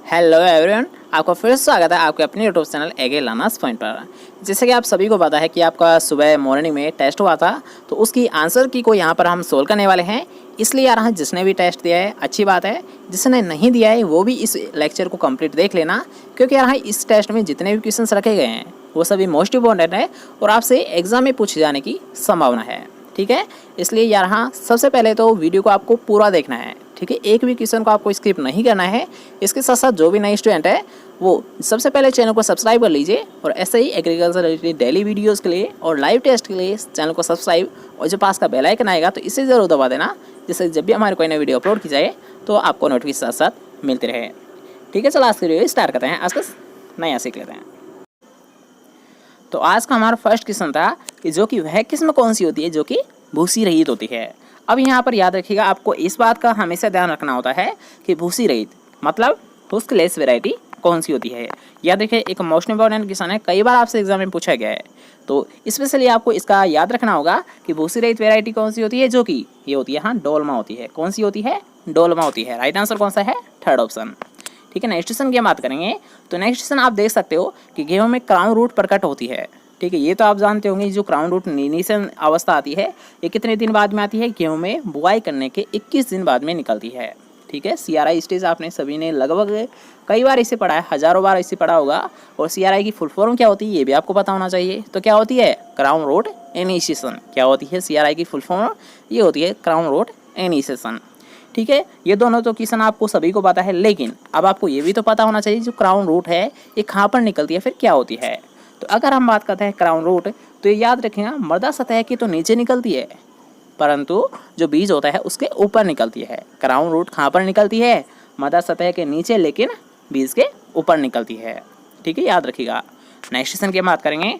Hello everyone, आपका फिर से स्वागत है आपके अपने यूट्यूब चैनल एगे लर्नर्स पॉइंट पर। जैसे कि आप सभी को पता है कि आपका सुबह मॉर्निंग में टेस्ट हुआ था, तो उसकी आंसर की को यहाँ पर हम सोल्व करने वाले हैं। इसलिए यार जिसने भी टेस्ट दिया है अच्छी बात है, जिसने नहीं दिया है वो भी इस लेक्चर को कंप्लीट देख लेना, क्योंकि यार इस टेस्ट में जितने भी क्वेश्चन रखे गए हैं वो सभी मोस्ट इंपॉर्टेंट है और आपसे एग्जाम में पूछे जाने की संभावना है। ठीक है, इसलिए यहाँ सबसे पहले तो वीडियो को आपको पूरा देखना है। ठीक है, एक भी क्वेश्चन को आपको स्किप नहीं करना है। इसके साथ साथ जो भी नए स्टूडेंट है वो सबसे पहले चैनल को सब्सक्राइब कर लीजिए और ऐसे ही एग्रीकल्चर रिलेटेड डेली वीडियोस के लिए और लाइव टेस्ट के लिए चैनल को सब्सक्राइब और जो पास का बेल आइकन आएगा तो इसे ज़रूर दबा देना, जिससे जब भी हमारी कोई नई वीडियो अपलोड की जाए तो आपको नोटिफिकेशन साथ साथ मिलते रहे। ठीक है, चलो आज की वीडियो स्टार्ट करते हैं। आज का नया सीख लेते हैं। तो आज का हमारा फर्स्ट क्वेश्चन था कि जो कि वह किस्म कौन सी होती है जो कि भूसी रहित होती है। अब यहाँ पर याद रखिएगा, आपको इस बात का हमेशा ध्यान रखना होता है कि भूसी रहित मतलब हुस्कलेस वैरायटी कौन सी होती है। याद रखिए, एक मोस्ट इंपॉर्टेंट क्वेश्चन है, कई बार आपसे एग्जाम में पूछा गया है, तो स्पेशली आपको इसका याद रखना होगा कि भूसी रहित वैरायटी कौन सी होती है, जो कि ये होती है हाँ डोलमा होती है। कौन सी होती है? डोलमा होती है। राइट आंसर कौन सा है? Third option. ठीक है, नेक्स्ट क्वेश्चन की बात करेंगे तो नेक्स्ट क्वेश्चन आप देख सकते हो कि गेहूं में क्राउन रूट प्रकट होती है। ठीक है, ये तो आप जानते होंगे, जो क्राउन रूट नीनीसन अवस्था आती है ये कितने दिन बाद में आती है? गेहूं में बुआई करने के 21 दिन बाद में निकलती है। ठीक है, सीआरआई स्टेज आपने सभी ने लगभग कई बार इसे पढ़ा है, हजारों बार इसे पढ़ा होगा। और सीआरआई की फुल फॉर्म क्या होती है ये भी आपको पता होना चाहिए। तो क्या होती है? Crown root initiation. क्या होती है सीआरआई की फुल फॉर्म? ये होती है क्राउन रूट इनिशिएशन। ठीक है, ये दोनों तो क्वेश्चन आपको सभी को पता है, लेकिन अब आपको ये भी तो पता होना चाहिए जो क्राउन रूट है ये कहाँ पर निकलती है, फिर क्या होती है। तो अगर हम बात करते हैं क्राउन रूट, तो ये याद रखिएगा मृदा सतह की तो नीचे निकलती है, परंतु जो बीज होता है उसके ऊपर निकलती है। क्राउन रूट कहाँ पर निकलती है? मृदा सतह के नीचे, लेकिन बीज के ऊपर निकलती है। ठीक है, याद रखिएगा। नेक्स्ट क्वेश्चन की बात करेंगे।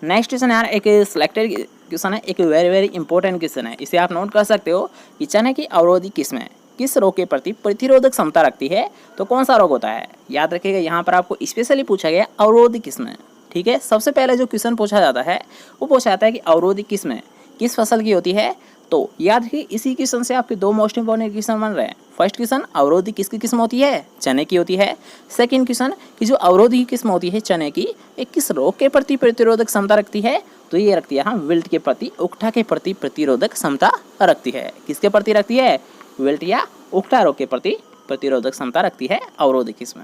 नेक्स्ट क्वेश्चन यार एक सिलेक्टेड क्वेश्चन है, एक वेरी वेरी इंपॉर्टेंट क्वेश्चन है। इसे आप नोट कर सकते हो कि चने की अवरोधी किस्में किस रोग के प्रति प्रतिरोधक क्षमता रखती है, तो कौन सा रोग होता है? याद रखिएगा, यहाँ पर आपको स्पेशली पूछा गया अवरोधी किस्में। ठीक है, सबसे पहले जो क्वेश्चन पूछा जाता है वो पूछा जाता है कि अवरोधी किस्में किस फसल की होती है। तो याद रखिए, इसी क्वेश्चन से आपके दो मोस्ट इंपॉर्टेंट क्वेश्चन बन रहे हैं। फर्स्ट क्वेश्चन, अवरोधी किसकी किस्म होती है? चने की होती है। सेकंड क्वेश्चन कि जो अवरोधी किस्म होती है चने की, एक किस रोग के प्रति प्रतिरोधक क्षमता रखती है? तो ये रखती है हाँ विल्ट के प्रति, उकठा के प्रति प्रतिरोधक क्षमता रखती है। किसके प्रति रखती है? विल्ट या उकठा रोग के प्रति प्रतिरोधक क्षमता रखती है अवरोधी किस्म।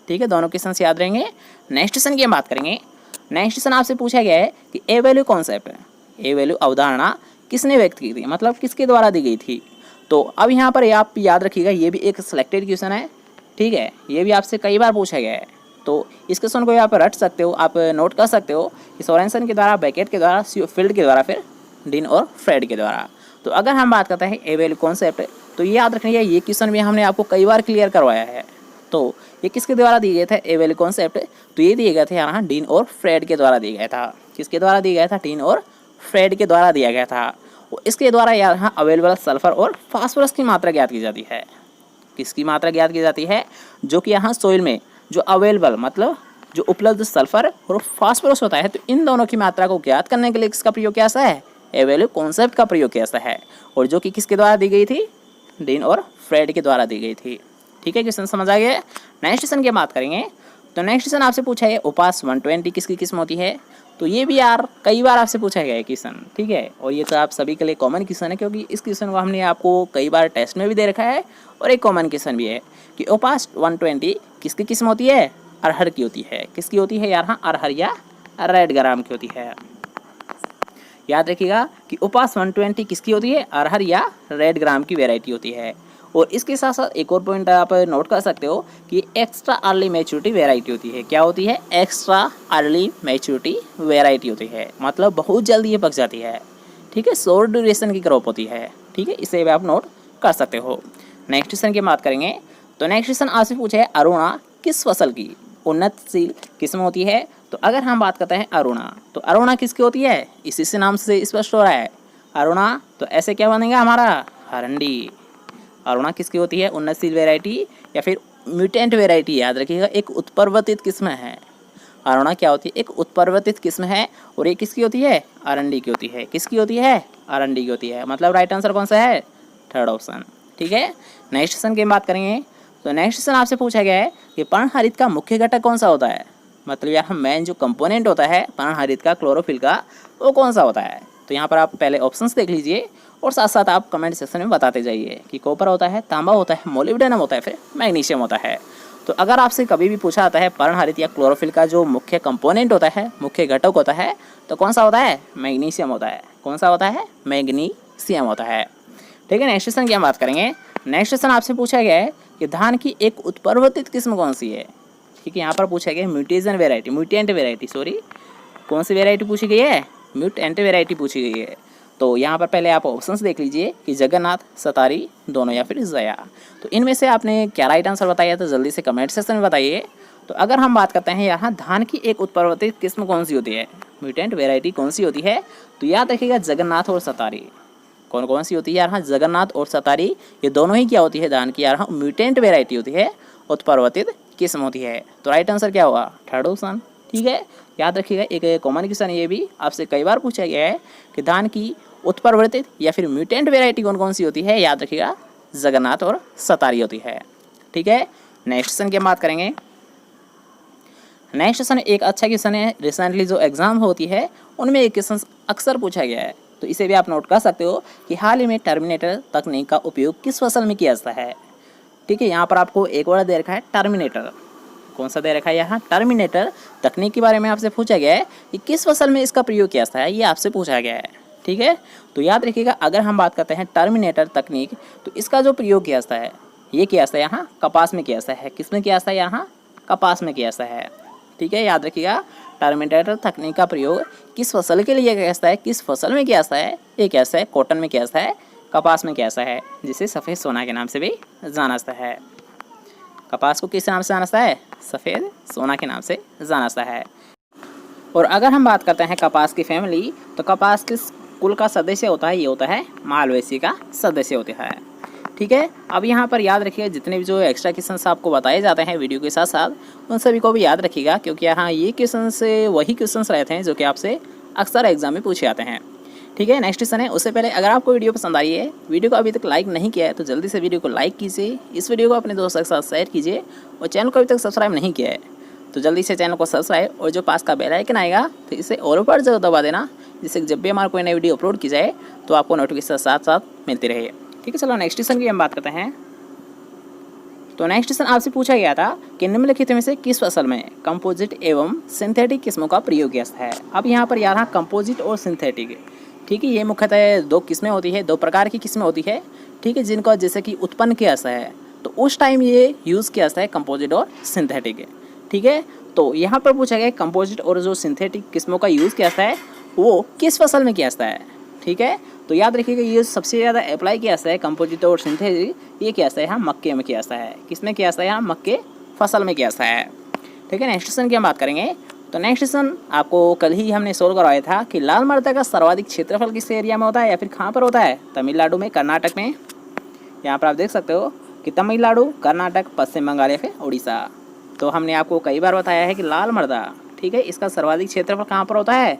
ठीक है, दोनों क्वेश्चन याद रहेंगे। नेक्स्ट क्वेश्चन की बात करेंगे। नेक्स्ट क्वेश्चन आपसे पूछा गया है कि ए वैल्यू कॉन्सेप्ट, ए वैल्यू अवधारणा किसने व्यक्त की थी, मतलब किसके द्वारा दी गई थी। तो अब यहाँ पर आप याद रखिएगा, ये भी एक सिलेक्टेड क्वेश्चन है। ठीक है, ये भी आपसे कई बार पूछा गया है, तो इस क्वेश्चन को यहाँ पर रट सकते हो, आप नोट कर सकते हो कि सोरेनसन के द्वारा, बैकेट के द्वारा, फील्ड के द्वारा, फिर डिन और फ्रेड के द्वारा। तो अगर हम बात करते हैं ए वैल्यू कॉन्सेप्ट, तो ये याद रखिए, ये क्वेश्चन भी हमने आपको कई बार क्लियर करवाया है। तो ये किसके द्वारा दिए गए थे ए वैल्यू कॉन्सेप्ट? तो ये दिए गए थे यहाँ डिन और फ्रेड के द्वारा दिया गया था। किसके द्वारा दिया गया था? डिन और फ्रेड के द्वारा दिया गया था। इसके द्वारा यहाँ अवेलेबल सल्फर और फास्फोरस की मात्रा ज्ञात की जाती है। किसकी मात्रा ज्ञात की जाती है? जो कि यहाँ सोइल में जो अवेलेबल मतलब जो उपलब्ध सल्फर और फास्फोरस होता है, तो इन दोनों की मात्रा को ज्ञात करने के लिए किसका प्रयोग किया जाता है? ए वैल्यू कॉन्सेप्ट का प्रयोग किया जाता है, और जो कि किसके द्वारा दी गई थी? डिन और फ्रेड के द्वारा दी गई थी। ठीक है, क्वेश्चन समझ आ गया। नेक्स्ट क्वेश्चन की बात करेंगे। तो नेक्स्ट क्वेश्चन आपसे पूछा है उपास 120 किसकी किस्म होती है। तो ये भी यार कई बार आपसे पूछा गया है क्वेश्चन। ठीक है, और ये तो आप सभी के लिए कॉमन क्वेश्चन है, क्योंकि इस क्वेश्चन को हमने आपको कई बार टेस्ट में भी दे रखा है, और एक कॉमन क्वेश्चन भी है कि उपास 120 किसकी किस्म होती है? अरहर की होती है। किसकी होती है यार? हाँ, अरहर या रेड ग्राम की होती है। याद रखिएगा कि उपास 120 किसकी होती है? अरहर या रेड ग्राम की वेराइटी होती है। और इसके साथ साथ एक और पॉइंट आप नोट कर सकते हो कि एक्स्ट्रा अर्ली मैच्योरिटी वेराइटी होती है। क्या होती है? एक्स्ट्रा अर्ली मैच्योरिटी वेराइटी होती है, मतलब बहुत जल्दी ये पक जाती है। ठीक है, शॉर्ट ड्यूरेशन की क्रॉप होती है। ठीक है, इसे भी आप नोट कर सकते हो। नेक्स्ट क्वेश्चन की बात करेंगे। तो नेक्स्ट क्वेश्चन आपसे पूछा है अरुणा किस फसल की उन्नतशील किस्म होती है। तो अगर हम बात करते हैं अरुणा, तो अरुणा किसकी होती है? इसी से नाम से स्पष्ट हो रहा है अरुणा, तो ऐसे क्या बनेगा हमारा? हरंडी। अरुणा किसकी होती है? उन्नतशील वेराइटी या फिर म्यूटेंट वेराइटी। याद रखिएगा, एक उत्परिवर्तित किस्म है। अरुणा क्या होती है? एक उत्परिवर्तित किस्म है, और ये किसकी होती है? अरंडी की होती है। किसकी होती है? अरंडी की होती है। मतलब राइट आंसर कौन सा है? Third option. ठीक है, नेक्स्ट क्वेश्चन की बात करेंगे। तो नेक्स्ट क्वेश्चन आपसे पूछा गया है कि पर्णहरित का मुख्य घटक कौन सा होता है, मतलब यहाँ मेन जो कंपोनेंट होता है पर्णहरित का, क्लोरोफिल का, वो कौन सा होता है। तो यहाँ पर आप पहले ऑप्शंस देख लीजिए और साथ साथ आप कमेंट सेक्शन में बताते जाइए कि कॉपर होता है, तांबा होता है, मोलिब्डेनम होता है, फिर मैग्नीशियम होता है। तो अगर आपसे कभी भी पूछा जाता है पर्णहरित या क्लोरोफिल का जो मुख्य कंपोनेंट होता है, मुख्य घटक होता है, तो कौन सा होता है, मैग्नीशियम होता है। कौन सा होता है, मैग्नीशियम होता है। ठीक है, नेक्स्ट क्वेश्चन की हम बात करेंगे। नेक्स्ट क्वेश्चन आपसे पूछा गया है कि धान की एक उत्परिवर्तित किस्म कौन सी है। ठीक है, यहाँ पर पूछा गया म्यूटेंट वेराइटी सॉरी, कौन सी वेराइटी पूछी गई है, म्यूटेंट वेराइटी पूछी गई है। तो यहाँ पर पहले आप ऑप्शंस देख लीजिए कि जगन्नाथ, सतारी, दोनों या फिर जया। तो इनमें से आपने क्या राइट आंसर बताया, तो जल्दी से कमेंट सेक्शन में बताइए। तो अगर हम बात करते हैं यहाँ धान की एक उत्परिवर्तित किस्म कौन सी होती है, म्यूटेंट वेराइटी कौन सी होती है, तो याद रखिएगा जगन्नाथ और सतारी। कौन कौन सी होती है यहाँ, जगन्नाथ और सतारी, ये दोनों ही क्या होती है, धान की यहाँ म्यूटेंट वेराइटी होती है, उत्परिवर्तित किस्म होती है। तो राइट आंसर क्या होगा, थर्ड ऑप्शन। ठीक है, याद रखिएगा एक कॉमन क्वेश्चन ये भी आपसे कई बार पूछा गया है कि धान की उत्परिवर्तित या फिर म्यूटेंट वेराइटी कौन कौन सी होती है, याद रखिएगा जगन्नाथ और सतारी होती है। ठीक है, नेक्स्ट क्वेश्चन की हम बात करेंगे। नेक्स्ट क्वेश्चन एक अच्छा क्वेश्चन है, रिसेंटली जो एग्जाम होती है उनमें एक क्वेश्चन अक्सर पूछा गया है, तो इसे भी आप नोट कर सकते हो कि हाल ही में टर्मिनेटर तकनीक का उपयोग किस फसल में किया जाता है। ठीक है, यहाँ पर आपको एक वर्ड दे रखा है टर्मिनेटर। कौन सा दे रखा है यहाँ, टर्मिनेटर तकनीक के बारे में आपसे पूछा गया है कि किस फसल में इसका प्रयोग किया जाता है, ये आपसे पूछा गया है। ठीक है, तो याद रखिएगा अगर हम बात करते हैं टर्मिनेटर तकनीक, तो इसका जो प्रयोग किया जाता है, ये किया जाता है यहाँ कपास में किया जाता है। किस में किया जाता है, यहाँ कपास में किया जाता है। ठीक है, याद रखिएगा टर्मिनेटर तकनीक का प्रयोग किस फसल के लिए किया जाता है, किस फसल में किया जाता है, ये किया जाता है कॉटन में किया जाता है, कपास में किया जाता है, जिसे सफ़ेद सोना के नाम से भी जाना जाता है। कपास को किस नाम से जाना जाता है, सफ़ेद सोना के नाम से जाना जाता है। और अगर हम बात करते हैं कपास की फैमिली, तो कपास किस कुल का सदस्य होता है, ये होता है मालवेसी का सदस्य होता है। ठीक है, अब यहाँ पर याद रखिएगा जितने भी जो एक्स्ट्रा क्वेश्चन आपको बताए जाते हैं वीडियो के साथ साथ उन सभी को भी याद रखिएगा, क्योंकि यहाँ ये क्वेश्चन से वही क्वेश्चन रहते हैं जो कि आपसे अक्सर एग्जाम में पूछे जाते हैं। ठीक है, नेक्स्ट क्वेश्चन है, उससे पहले अगर आपको वीडियो पसंद आई है, वीडियो को अभी तक लाइक नहीं किया है, तो जल्दी से वीडियो को लाइक कीजिए, इस वीडियो को अपने दोस्तों के साथ शेयर कीजिए, और चैनल को अभी तक सब्सक्राइब नहीं किया है तो जल्दी से चैनल को सब्सक्राइब और जो पास का बेल आइकन आएगा तो इसे ऑल पर जरूर दबा देना, जिससे जब भी हमारा कोई नई वीडियो अपलोड की जाए तो आपको नोटिफिकेशन साथ साथ मिलती रहे। ठीक है, चलो नेक्स्ट क्वेश्चन की हम बात करते हैं। तो नेक्स्ट क्वेश्चन आपसे पूछा गया था कि निम्नलिखित में से किस फसल में कंपोजिट एवं सिंथेटिक किस्मों का प्रयोग किया जाता है। अब यहाँ पर याद कंपोजिट और सिंथेटिक, ठीक है, ये मुख्यतः दो किस्में होती है, दो प्रकार की किस्में होती है। ठीक है, जिनको जैसे कि उत्पन्न किया जाता है तो उस टाइम ये यूज़ किया जाता है कंपोजिट और सिंथेटिक। ठीक है, तो यहाँ पर पूछा गया कंपोजिट और जो सिंथेटिक किस्मों का यूज़ किया जाता है वो किस फसल में किया जाता है। ठीक है, तो याद रखिएगा ये सबसे ज़्यादा अप्लाई किया जाता है कंपोजिट और सिंथेटिक, ये किया जाता है यहाँ मक्के में किया जाता है। किस में किया जाता है, यहाँ मक्के फसल में किया जाता है। ठीक है, नेक्स्ट क्वेश्चन की हम बात करेंगे। तो नेक्स्ट क्वेश्चन आपको कल ही हमने सोल्व करवाया था कि लाल मृदा का सर्वाधिक क्षेत्रफल किस एरिया में होता है या फिर कहाँ पर होता है, तमिलनाडु में, कर्नाटक में। यहाँ पर आप देख सकते हो कि तमिलनाडु, कर्नाटक, पश्चिम बंगाल या फिर उड़ीसा। तो हमने आपको कई बार बताया है कि लाल मृदा, ठीक है, इसका सर्वाधिक क्षेत्रफल कहाँ पर होता है,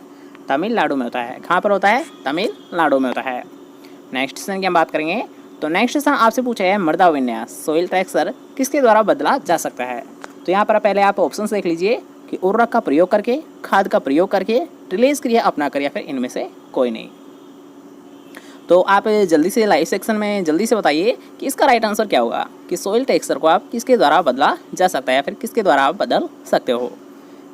तमिलनाडु में होता है। कहाँ पर होता है, तमिलनाडु में होता है। नेक्स्ट क्वेश्चन की हम बात करेंगे। तो नेक्स्ट क्वेश्चन आपसे पूछा है मृदा विन्यास, सोइल टेक्सचर किसके द्वारा बदला जा सकता है। तो यहाँ पर पहले आप ऑप्शन देख लीजिए कि उर्वरक का प्रयोग करके, खाद का प्रयोग करके, टिलेज क्रिया अपनाकर, या फिर इनमें से कोई नहीं। तो आप जल्दी से लाइव सेक्शन में जल्दी से बताइए कि इसका राइट आंसर क्या होगा, कि सोइल टेक्सचर को आप किसके द्वारा बदला जा सकता है या फिर किसके द्वारा आप बदल सकते हो,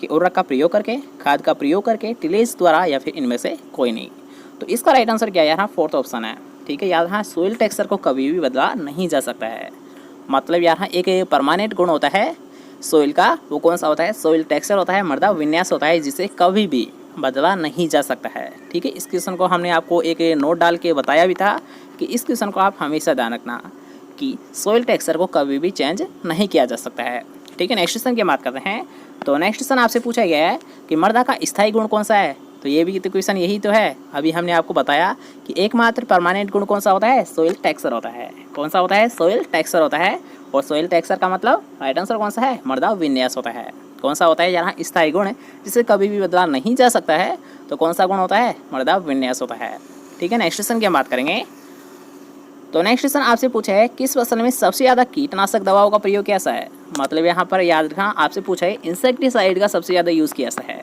कि उर्वरक का प्रयोग करके, खाद का प्रयोग करके, टिलेज द्वारा, या फिर इनमें से कोई नहीं। तो इसका राइट आंसर क्या है, यहाँ फोर्थ ऑप्शन है। ठीक है, यहाँ सोइल टेक्सचर को कभी भी बदला नहीं जा सकता है। मतलब यहाँ एक परमानेंट गुण होता है सोइल का, वो कौन सा होता है, सोइल टेक्सचर होता है, मृदा विन्यास होता है, जिसे कभी भी बदला नहीं जा सकता है। ठीक है, इस क्वेश्चन को हमने आपको एक नोट डाल के बताया भी था कि इस क्वेश्चन को आप हमेशा ध्यान रखना कि सोइल टेक्सचर को कभी भी चेंज नहीं किया जा सकता है। ठीक है, नेक्स्ट क्वेश्चन की बात करते हैं। तो नेक्स्ट क्वेश्चन आपसे पूछा गया है कि मृदा का स्थायी गुण कौन सा है। तो ये भी तो क्वेश्चन यही तो है, अभी हमने आपको बताया कि एकमात्र परमानेंट गुण कौन सा होता है, सोइल टेक्सचर होता है। कौन सा होता है, सोइल टेक्सचर होता है। और सोइल टेक्सचर का मतलब राइट आंसर कौन सा है, मृदा विन्यास होता है। कौन सा होता है, यहाँ स्थायी गुण है जिसे कभी भी बदला नहीं जा सकता है, तो कौन सा गुण होता है, मृदा विन्यास होता है। ठीक है, नेक्स्ट क्वेश्चन की हम बात करेंगे। तो नेक्स्ट क्वेश्चन आपसे पूछा है किस फसल में सबसे ज़्यादा कीटनाशक दवाओं का प्रयोग कैसा है। मतलब यहाँ पर याद रखना आपसे पूछा है इंसेक्टिसाइड का सबसे ज़्यादा यूज़ कैसा है।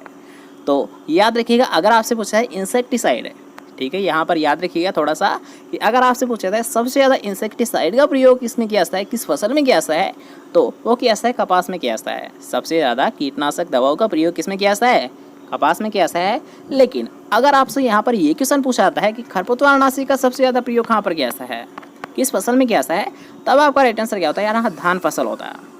तो याद रखिएगा अगर आपसे पूछा है इंसेक्टिसाइड, ठीक है, यहाँ पर याद रखिएगा थोड़ा सा कि अगर आपसे पूछा था सबसे ज़्यादा इंसेक्टिसाइड का प्रयोग किसमें किया जाता है, किस फसल में किया जाता है, तो वो किया जाता है कपास में किया जाता है। सबसे ज़्यादा कीटनाशक दवाओं का प्रयोग किसमें किया जाता है, कपास में किया जाता है। लेकिन अगर आपसे यहाँ पर ये क्वेश्चन पूछा जाता है कि खरपतवारनाशी का सबसे ज़्यादा प्रयोग कहाँ पर किया जाता है, किस फसल में किया जाता है, तब आपका राइट आंसर क्या होता है, यहाँ धान फसल होता है।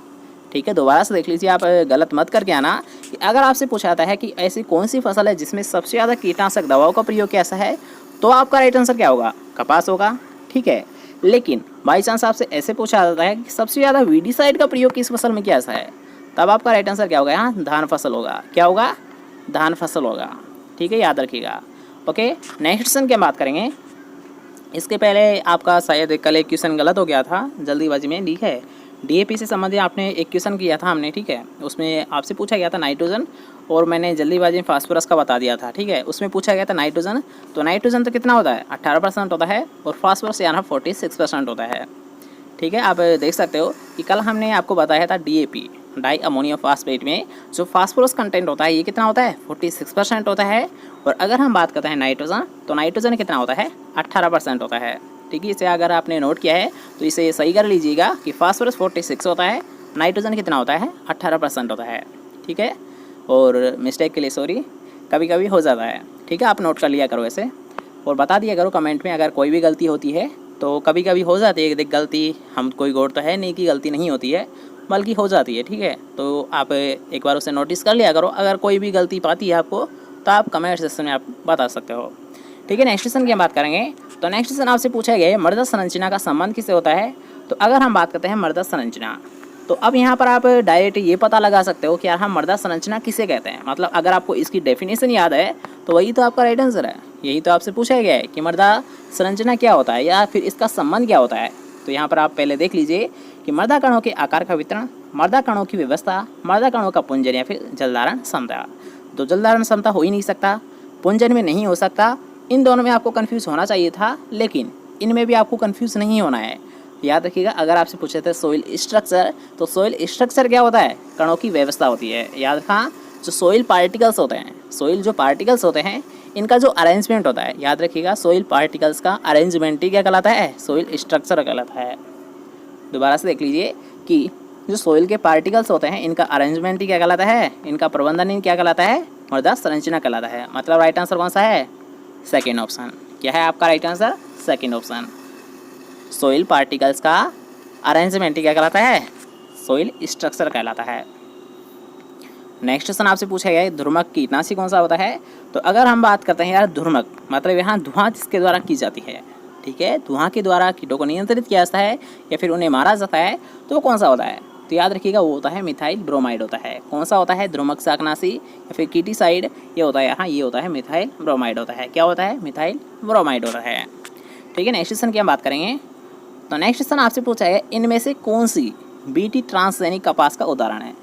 ठीक है, दोबारा से देख लीजिए, आप गलत मत करके आना कि अगर आपसे पूछा जाता है कि ऐसी कौन सी फसल है जिसमें सबसे ज़्यादा कीटनाशक दवाओं का प्रयोग कैसा है, तो आपका राइट आंसर क्या होगा, कपास होगा। ठीक है, लेकिन बाई चांस आपसे ऐसे पूछा जाता है कि सबसे ज़्यादा वीडीसाइड का प्रयोग किस फसल में किया जाता है, तब आपका राइट आंसर क्या होगा, यहाँ धान फसल होगा। क्या होगा, धान फसल होगा। ठीक है, याद रखिएगा। ओके, नेक्स्ट क्वेश्चन की हम बात करेंगे। इसके पहले आपका शायद कल एक क्वेश्चन गलत हो गया था जल्दीबाजी में। ठीक है, डीएपी से संबंधित आपने एक क्वेश्चन किया था हमने। ठीक है, उसमें आपसे पूछा गया था नाइट्रोजन, और मैंने जल्दीबाजी में फास्फोरस का बता दिया था। ठीक है, उसमें पूछा गया था नाइट्रोजन, तो नाइट्रोजन तो कितना होता है, 18% होता है, और फास्फोरस यहाँ 46% होता है। ठीक है, आप देख सकते हो कि कल हमने आपको बताया था डीएपी, डाई अमोनियम फास्फेट में जो फास्फोरस कंटेंट होता है ये कितना होता है, 46% होता है। और अगर हम बात करते हैं नाइट्रोजन, तो नाइट्रोजन कितना होता है, 18% होता है। ठीक है, इसे अगर आपने नोट किया है तो इसे सही कर लीजिएगा कि फास्फोरस 46 होता है, नाइट्रोजन कितना होता है, 18% होता है। ठीक है, और मिस्टेक के लिए सॉरी, कभी कभी हो जाता है। ठीक है, आप नोट कर लिया करो ऐसे, और बता दिया करो कमेंट में अगर कोई भी गलती होती है, तो कभी कभी हो जाती है। देख, गलती हम कोई गौर तो है नहीं कि गलती नहीं होती है, बल्कि हो जाती है। ठीक है, तो आप एक बार उसे नोटिस कर लिया करो। अगर कोई भी गलती पाती है आपको, तो आप कमेंट सेक्शन में आप बता सकते हो। ठीक है, नेक्स्ट क्वेश्चन की हम बात करेंगे। तो नेक्स्ट क्वेश्चन आपसे पूछा गया है मृदा संरचना का संबंध किससे होता है। तो अगर हम बात करते हैं मृदा संरचना, तो अब यहाँ पर आप डायरेक्ट ये पता लगा सकते हो कि यार हम मृदा संरचना किसे कहते हैं। मतलब अगर आपको इसकी डेफिनेशन याद है तो वही तो आपका राइट आंसर है। यही तो आपसे पूछा गया है कि मृदा संरचना क्या होता है या फिर इसका संबंध क्या होता है। तो यहाँ पर आप पहले देख लीजिए कि मृदा कणों के आकार का वितरण, मृदा कणों की व्यवस्था, मृदा कणों का पुंजन या फिर जलधारण क्षमता। तो जलधारण क्षमता हो ही नहीं सकता, पुंजन में नहीं हो सकता। इन दोनों में आपको कंफ्यूज होना चाहिए था, लेकिन इनमें भी आपको कंफ्यूज नहीं होना है। याद रखिएगा, अगर आपसे पूछे थे सोइल स्ट्रक्चर, तो सोइल स्ट्रक्चर क्या होता है, कणों की व्यवस्था होती है। याद रखा, जो सोइल पार्टिकल्स होते हैं, सोइल जो पार्टिकल्स होते हैं, इनका जो अरेंजमेंट होता है, याद रखिएगा सोइल पार्टिकल्स का अरेंजमेंट ही क्या कहलाता है, सोइल स्ट्रक्चर कहलाता है। दोबारा से देख लीजिए कि जो सोइल के पार्टिकल्स होते हैं इनका अरेंजमेंट ही क्या कहलाता है, इनका प्रबंधन ही क्या कहलाता है, मृदा संरचना कहलाता है। मतलब राइट आंसर कौन सा है, सेकेंड ऑप्शन। क्या है आपका right answer, second option. Soil particles का अरेंजमेंट ही क्या कहलाता है, सोइल स्ट्रक्चर कहलाता है। नेक्स्ट क्वेश्चन आपसे पूछा गया है ध्रुमक कीटनाशी कौन सा होता है। तो अगर हम बात करते हैं यार ध्रुमक, मतलब यहाँ धुआं जिसके द्वारा की जाती है, ठीक है, धुआं के द्वारा कीटों को नियंत्रित किया जाता है या फिर उन्हें मारा जाता है, तो वो कौन सा होता है। तो याद रखिएगा वो होता है मिथाइल ब्रोमाइड होता है। कौन सा होता है, ध्रुमक शाकनाशी या फिर कीटीसाइड, ये होता है यहाँ, ये होता है मिथाइल ब्रोमाइड होता है। क्या होता है, मिथाइल ब्रोमाइड होता है। ठीक है, नेक्स्ट क्वेश्चन की हम बात करेंगे। तो नेक्स्ट क्वेश्चन आपसे पूछा है इनमें से कौन सी बीटी ट्रांसजेनिक कपास का उदाहरण है।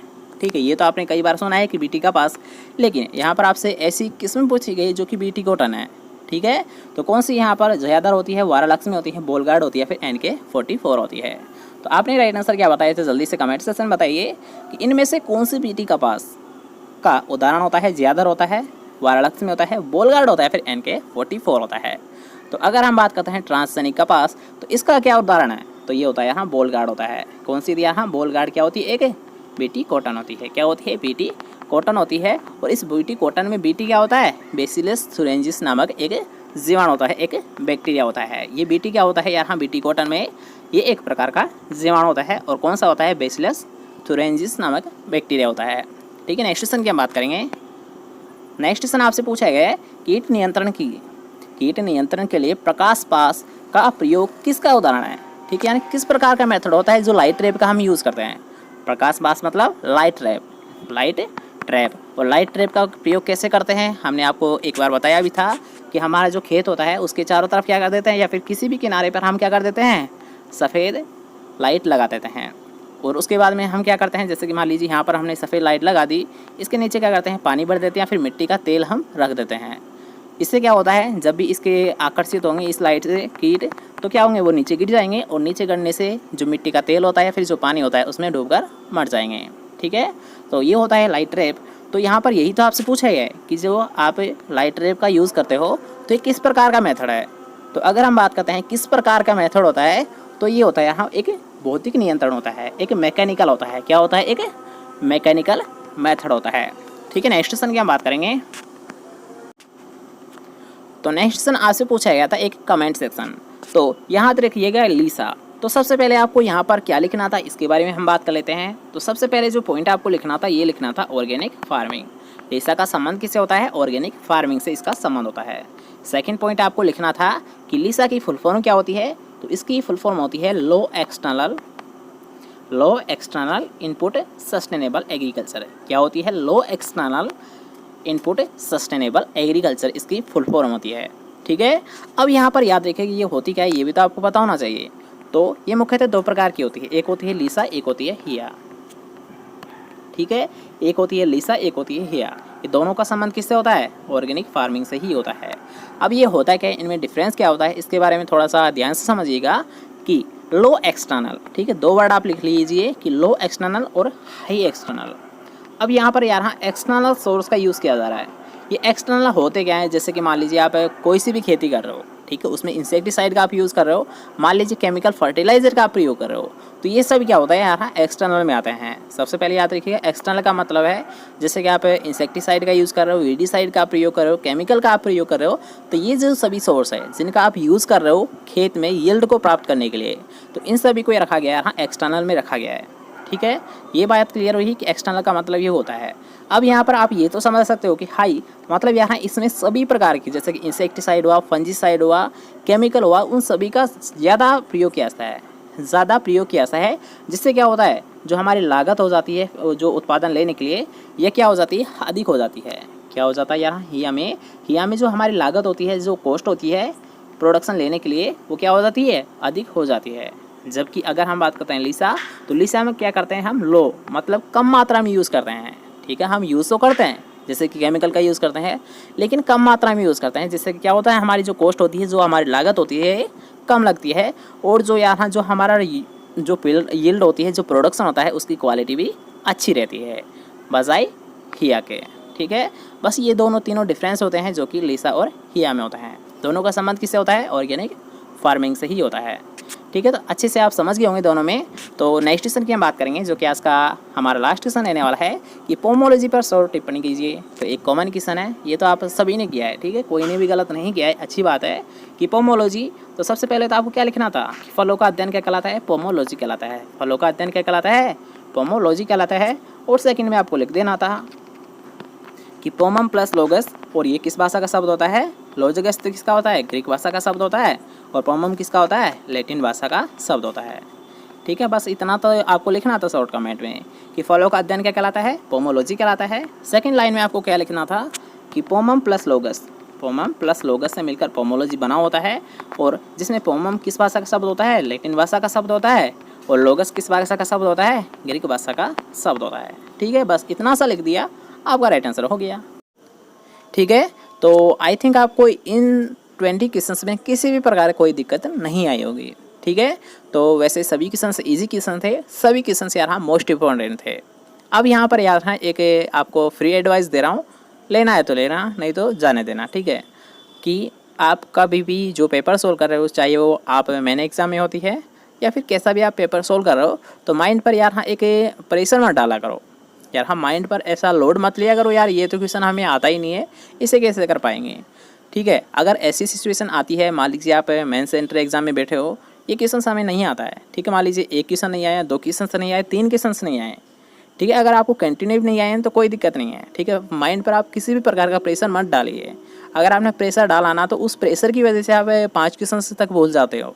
ठीक है, ये तो आपने कई बार सुना है कि बीटी कपास, लेकिन यहाँ पर आपसे ऐसी किस्म पूछी गई जो कि बीटी कॉटन है। ठीक है, तो कौन सी यहाँ पर ज़्यादातर होती है, वारालक्ष्मी होती है, बोलगार्ड होती है, फिर NK-44 होती है। तो आपने राइट आंसर क्या बताया थे, जल्दी से कमेंट सेक्शन में बताइए कि इनमें से कौन सी बीटी कपास का उदाहरण होता है, ज़्यादातर होता है, वारालक्ष्मी होता है, बोलगार्ड होता है, फिर NK-44 होता है। तो अगर हम बात करते हैं ट्रांसजेनिक कपास, तो इसका क्या उदाहरण है, तो ये होता है यहाँ बोलगार्ड होता है। कौन सी दिया, हाँ बोलगार्ड क्या होती है, एक बीटी कॉटन होती है। क्या होती है, बीटी कॉटन होती है। और इस बीटी कॉटन में बीटी क्या होता है, बेसिलस थुरेंजिस नामक एक जीवाणु होता है, एक बैक्टीरिया होता है। ये बीटी क्या होता है यार, हाँ बीटी कॉटन में ये एक प्रकार का जीवाणु होता है। और कौन सा होता है, बेसिलस थुरेंजिस नामक बैक्टीरिया होता है। ठीक है, नेक्स्ट क्वेश्चन की हम बात करेंगे। नेक्स्ट क्वेश्चन आपसे पूछा गया है कीट नियंत्रण के लिए प्रकाश पास का प्रयोग किसका उदाहरण है। ठीक है, यानी किस प्रकार का मेथड होता है जो लाइट ट्रैप का हम यूज़ करते हैं। प्रकाश पास मतलब लाइट ट्रैप। और लाइट ट्रैप का प्रयोग कैसे करते हैं, हमने आपको एक बार बताया भी था कि हमारा जो खेत होता है उसके चारों तरफ क्या कर देते हैं, या फिर किसी भी किनारे पर हम क्या कर देते हैं, सफ़ेद लाइट लगा देते हैं। और उसके बाद में हम क्या करते हैं, जैसे कि मान लीजिए यहाँ पर हमने सफ़ेद लाइट लगा दी, इसके नीचे क्या करते हैं, पानी भर देते हैं, फिर मिट्टी का तेल हम रख देते हैं। इससे क्या होता है, जब भी इसके आकर्षित होंगे इस लाइट से कीट, तो क्या होंगे, वो नीचे गिर जाएंगे और नीचे गिरने से जो मिट्टी का तेल होता है फिर जो पानी होता है उसमें डूबकर मर जाएंगे। ठीक है, तो ये होता है लाइट ट्रैप। तो यहाँ पर यही तो आपसे पूछा गया है कि जो आप लाइट ट्रैप का यूज़ करते हो तो ये किस प्रकार का मेथड है। तो अगर हम बात करते हैं किस प्रकार का मेथड होता है, तो ये होता है यहाँ एक भौतिक नियंत्रण होता है, एक मैकेनिकल होता है। क्या होता है, एक मैकेनिकल मेथड होता है। ठीक है, नेक्स्ट क्वेश्चन की हम बात करेंगे। तो नेक्स्ट क्वेश्चन आपसे पूछा गया था एक कमेंट सेक्शन। तो यहाँ पर देखिएगा लीसा। तो सबसे पहले आपको यहाँ पर क्या लिखना था इसके बारे में हम बात कर लेते हैं। तो सबसे पहले जो पॉइंट आपको लिखना था ये लिखना था ऑर्गेनिक फार्मिंग। लीसा का संबंध किससे होता है, ऑर्गेनिक फार्मिंग से इसका संबंध होता है। सेकंड पॉइंट आपको लिखना था कि लीसा की फुल फॉर्म क्या होती है। तो इसकी फुल फॉर्म होती है लो एक्सटर्नल इनपुट सस्टेनेबल एग्रीकल्चर। क्या होती है, लो एक्सटर्नल इनपुट सस्टेनेबल एग्रीकल्चर इसकी फुल फॉर्म होती है। ठीक है, अब यहाँ पर याद रखिए कि ये होती क्या है, ये भी तो आपको पता होना चाहिए। तो ये मुख्यतः दो प्रकार की होती है, एक होती है लीसा, एक होती है हिया। ठीक है, एक होती है लीसा, एक होती है हिया। ये दोनों का संबंध किससे होता है, ऑर्गेनिक फार्मिंग से ही होता है। अब ये होता है क्या, इनमें डिफरेंस क्या होता है इसके बारे में थोड़ा सा ध्यान से समझिएगा कि लो एक्सटर्नल, ठीक है, दो वर्ड आप लिख लीजिए कि लो एक्सटर्नल और हाई एक्सटर्नल। अब यहाँ पर यहाँ एक्सटर्नल सोर्स का यूज़ किया जा रहा है। ये एक्सटर्नल होते क्या है, जैसे कि मान लीजिए आप कोई सी भी खेती कर रहे हो, ठीक है, उसमें इंसेक्टिसाइड का आप यूज़ कर रहे हो, मान लीजिए केमिकल फर्टिलाइजर का आप प्रयोग कर रहे हो, तो ये सब क्या होता है यहाँ एक्सटर्नल में आते हैं। सबसे पहले याद रखिएगा एक्सटर्नल का मतलब है जैसे कि आप इंसेक्टिसाइड का यूज़ कर रहे हो, वीडिसाइड का प्रयोग कर रहे हो, केमिकल का आप प्रयोग कर रहे हो, तो ये जो सभी सोर्स है जिनका आप यूज़ कर रहे हो खेत में यील्ड को प्राप्त करने के लिए, तो इन सभी को रखा गया है यहाँ एक्सटर्नल में रखा गया है। ठीक है, ये बात क्लियर हुई कि एक्सटर्नल का मतलब ये होता है। अब यहाँ पर आप ये तो समझ सकते हो कि हाई मतलब यहाँ इसमें सभी प्रकार की जैसे कि इंसेक्टिसाइड हुआ, फंजीसाइड हुआ, केमिकल हुआ, उन सभी का ज़्यादा प्रयोग किया जाता है, ज़्यादा प्रयोग किया जाता है, जिससे क्या होता है जो हमारी लागत हो जाती है जो उत्पादन लेने के लिए, यह क्या हो जाती है, अधिक हो जाती है। क्या हो जाता है यहाँ हिया में जो हमारी लागत होती है, जो कॉस्ट होती है प्रोडक्शन लेने के लिए, वो क्या हो जाती है, अधिक हो जाती है। जबकि अगर हम बात करते हैं लीसा, तो लीसा में क्या करते हैं हम, लो मतलब कम मात्रा में यूज़ करते हैं। ठीक है, हम यूज़ तो करते हैं जैसे कि केमिकल का यूज़ करते हैं, लेकिन कम मात्रा में यूज़ करते हैं, जिससे क्या होता है हमारी जो कॉस्ट होती है, जो हमारी लागत होती है कम लगती है, और जो यहाँ जो हमारा जो यील्ड होती है, जो प्रोडक्शन होता है, उसकी क्वालिटी भी अच्छी रहती है बजाय हिया के। ठीक है, बस ये दोनों तीनों डिफरेंस होते हैं जो कि लीसा और हिया में होता है। दोनों का संबंध किससे होता है, ऑर्गेनिक फार्मिंग से ही होता है। ठीक है, तो अच्छे से आप समझ गए होंगे दोनों में। तो नेक्स्ट क्वेश्चन की हम बात करेंगे जो कि आज का हमारा लास्ट क्वेश्चन रहने वाला है कि पोमोलॉजी पर शॉर्ट टिप्पणी कीजिए। तो एक कॉमन क्वेश्चन है, ये तो आप सभी ने किया है, ठीक है, कोई ने भी गलत नहीं किया है, अच्छी बात है कि पोमोलॉजी। तो सबसे पहले तो आपको क्या लिखना था, फलों का अध्ययन क्या कहलाता है, पोमोलॉजी कहलाता है। फलों का अध्ययन क्या कहलाता है, पोमोलॉजी कहलाता है। और सेकेंड में आपको लिख देना था कि पोमम प्लस लोगस, और ये किस भाषा का शब्द होता है, लोजगस तो किसका होता है, ग्रीक भाषा का शब्द होता है, और पोमम किसका होता है, लैटिन भाषा का शब्द होता है। ठीक है, बस इतना तो आपको लिखना था शॉर्ट कमेंट में कि फलों का अध्ययन क्या कहलाता है, पोमोलॉजी कहलाता है। सेकंड लाइन में आपको क्या लिखना था कि पोमम प्लस लोगस से मिलकर पोमोलॉजी बना होता है, और जिसमें पोमम किस भाषा का शब्द होता है, लैटिन भाषा का शब्द होता है, और लोगस किस भाषा का शब्द होता है, ग्रीक भाषा का शब्द होता है। ठीक है, बस इतना सा लिख दिया, आपका राइट आंसर हो गया। ठीक है, तो आई थिंक आपको इन 20 क्वेश्चंस में किसी भी प्रकार की कोई दिक्कत नहीं आई होगी। ठीक है, तो वैसे सभी क्वेश्चंस इजी क्वेश्चन थे, सभी क्वेश्चंस यार मोस्ट इंपॉर्टेंट थे। अब यहाँ पर यार एक आपको फ्री एडवाइस दे रहा हूँ, लेना है तो लेना, नहीं तो जाने देना। ठीक है, कि आप कभी भी जो पेपर सोल्व कर रहे हो, चाहे वो आप मैंने एग्ज़ाम में होती है या फिर कैसा भी आप पेपर सोल्व कर रहे हो, तो माइंड पर यार एक प्रेशर मत डाला करो यार, हम माइंड पर ऐसा लोड मत लिया करो यार, ये तो क्वेश्चन हमें आता ही नहीं है, इसे कैसे कर पाएंगे। ठीक है, अगर ऐसी सिचुएशन आती है, मान लीजिए आप मेंस एंट्री एग्जाम में बैठे हो, ये क्वेश्चन हमें नहीं आता है, ठीक है, मान लीजिए एक क्वेश्चन नहीं आया, 2 क्वेश्चन नहीं आए, 3 क्वेश्चन नहीं आए, ठीक है, अगर आपको कंटिन्यू नहीं आए तो कोई दिक्कत नहीं है। ठीक है, माइंड पर आप किसी भी प्रकार का प्रेशर मत डालिए। अगर आपने प्रेशर डाला ना, तो उस प्रेशर की वजह से आप 5 क्वेश्चन तक भूल जाते हो।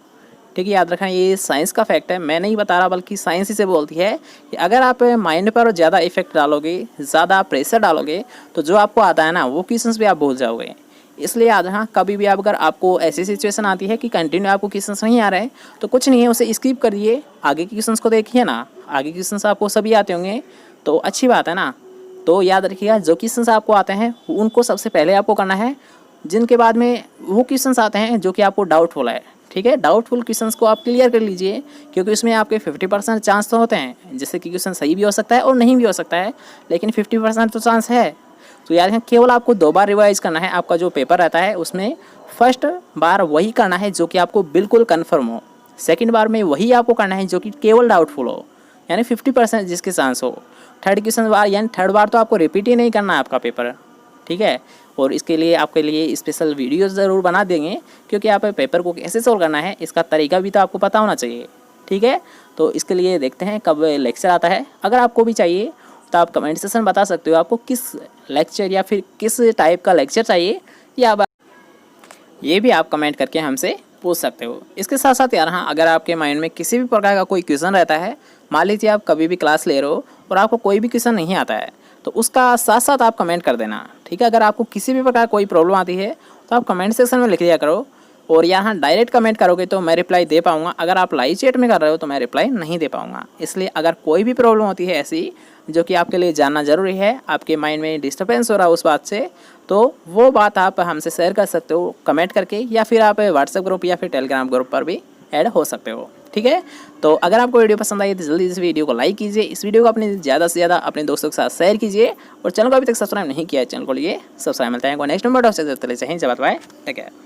ठीक है, याद रखना, ये साइंस का फैक्ट है, मैं नहीं बता रहा, बल्कि साइंस इसे बोलती है कि अगर आप माइंड पर ज़्यादा इफेक्ट डालोगे, ज़्यादा प्रेशर डालोगे, तो जो आपको आता है ना, वो क्वेश्चंस भी आप भूल जाओगे। इसलिए याद रखना, कभी भी आप अगर आपको ऐसी सिचुएशन आती है कि कंटिन्यू आपको क्वेश्चंस नहीं आ रहे, तो कुछ नहीं है, उसे स्किप करिए, आगे के क्वेश्चंस को देखिए ना, आगे क्वेश्चंस आपको सभी आते होंगे, तो अच्छी बात है ना। तो याद रखिएगा, जो क्वेश्चंस आपको आते हैं उनको सबसे पहले आपको करना है, जिनके बाद में वो क्वेश्चंस आते हैं जो कि आपको डाउटफुल है। ठीक है, डाउटफुल क्वेश्चंस को आप क्लियर कर लीजिए, क्योंकि उसमें आपके 50% चांस तो होते हैं, जैसे कि क्वेश्चन सही भी हो सकता है और नहीं भी हो सकता है, लेकिन 50% तो चांस है। तो याद रखें, केवल आपको 2 बार रिवाइज करना है। आपका जो पेपर रहता है उसमें फर्स्ट बार वही करना है जो कि आपको बिल्कुल कन्फर्म हो, सेकेंड बार में वही आपको करना है जो कि केवल डाउटफुल हो, यानी 50% जिसके चांस हो। थर्ड क्वेश्चन बार यानी थर्ड बार तो आपको रिपीट ही नहीं करना है आपका पेपर। ठीक है, और इसके लिए आपके लिए स्पेशल वीडियोस ज़रूर बना देंगे, क्योंकि आप पेपर को कैसे सोल्व करना है इसका तरीका भी तो आपको पता होना चाहिए। ठीक है, तो इसके लिए देखते हैं कब लेक्चर आता है। अगर आपको भी चाहिए तो आप कमेंट सेक्शन बता सकते हो आपको किस लेक्चर या फिर किस टाइप का लेक्चर चाहिए, या ये भी आप कमेंट करके हमसे पूछ सकते हो। इसके साथ साथ यार हाँ, अगर आपके माइंड में किसी भी प्रकार का कोई क्वेश्चन रहता है, मान लीजिए आप कभी भी क्लास ले रहे हो और आपको कोई भी क्वेश्चन नहीं आता है, तो उसका साथ साथ आप कमेंट कर देना। ठीक है, अगर आपको किसी भी प्रकार कोई प्रॉब्लम आती है तो आप कमेंट सेक्शन में लिख दिया करो, और यहाँ डायरेक्ट कमेंट करोगे तो मैं रिप्लाई दे पाऊँगा। अगर आप लाइव चैट में कर रहे हो तो मैं रिप्लाई नहीं दे पाऊँगा। इसलिए अगर कोई भी प्रॉब्लम होती है ऐसी जो कि आपके लिए जानना ज़रूरी है, आपके माइंड में डिस्टर्बेंस हो रहा है उस बात से, तो वो बात आप हमसे शेयर कर सकते हो कमेंट करके, या फिर आप व्हाट्सएप ग्रुप या फिर टेलीग्राम ग्रुप पर भी ऐड हो सकते हो। ठीक है, तो अगर आपको वीडियो पसंद आई तो जल्दी इस वीडियो को लाइक कीजिए, इस वीडियो को अपने ज़्यादा से ज़्यादा अपने दोस्तों के साथ शेयर कीजिए, और चैनल को अभी तक सब्सक्राइब नहीं किया है चैनल को लिए सब्सक्राइब। मिलते हैं नेक्स्ट नंबर। जय हिंद, जय भारत, बाय, टेक केयर।